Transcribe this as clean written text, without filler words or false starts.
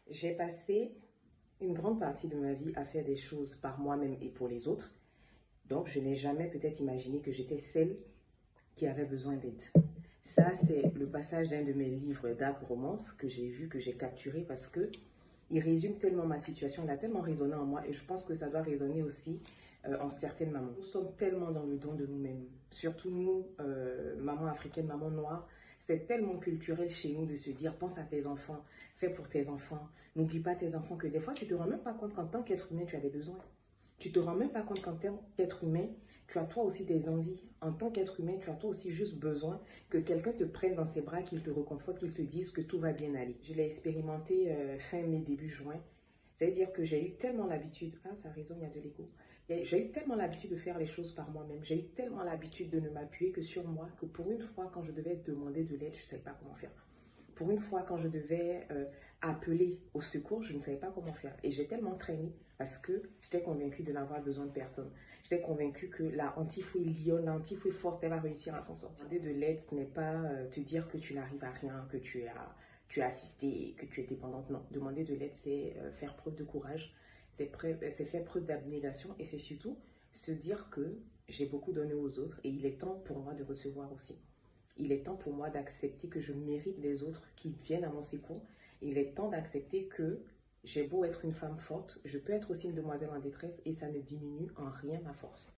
J'ai passé une grande partie de ma vie à faire des choses par moi-même et pour les autres. Donc, je n'ai jamais peut-être imaginé que j'étais celle qui avait besoin d'aide. Ça, c'est le passage d'un de mes livres dark romance que j'ai vu, que j'ai capturé parce que il résume tellement ma situation, il a tellement résonné en moi et je pense que ça doit résonner aussi en certaines mamans. Nous sommes tellement dans le don de nous-mêmes, surtout nous, mamans africaines, mamans noires. C'est tellement culturel chez nous de se dire pense à tes enfants, fais pour tes enfants, n'oublie pas tes enfants, que des fois tu ne te rends même pas compte qu'en tant qu'être humain tu as des besoins. Tu ne te rends même pas compte qu'en tant qu'être humain, tu as toi aussi des envies. En tant qu'être humain, tu as toi aussi juste besoin que quelqu'un te prenne dans ses bras, qu'il te reconforte, qu'il te dise que tout va bien aller. Je l'ai expérimenté fin mai, début juin. C'est-à-dire que j'ai eu tellement l'habitude, ah ça résonne, il y a de l'écho. J'ai eu tellement l'habitude de faire les choses par moi-même. J'ai eu tellement l'habitude de ne m'appuyer que sur moi que pour une fois, quand je devais demander de l'aide, je ne savais pas comment faire. Pour une fois, quand je devais appeler au secours, je ne savais pas comment faire. Et j'ai tellement traîné parce que j'étais convaincue de n'avoir besoin de personne. J'étais convaincue que la antifouille lionne, la antifouille forte, elle va réussir à s'en sortir. Demander de l'aide, ce n'est pas te dire que tu n'arrives à rien, que tu as assisté, que tu es dépendante. Non, demander de l'aide, c'est faire preuve de courage, c'est faire preuve d'abnégation et c'est surtout se dire que j'ai beaucoup donné aux autres et il est temps pour moi de recevoir aussi. Il est temps pour moi d'accepter que je mérite les autres qui viennent à mon secours. Il est temps d'accepter que j'ai beau être une femme forte, je peux être aussi une demoiselle en détresse et ça ne diminue en rien ma force.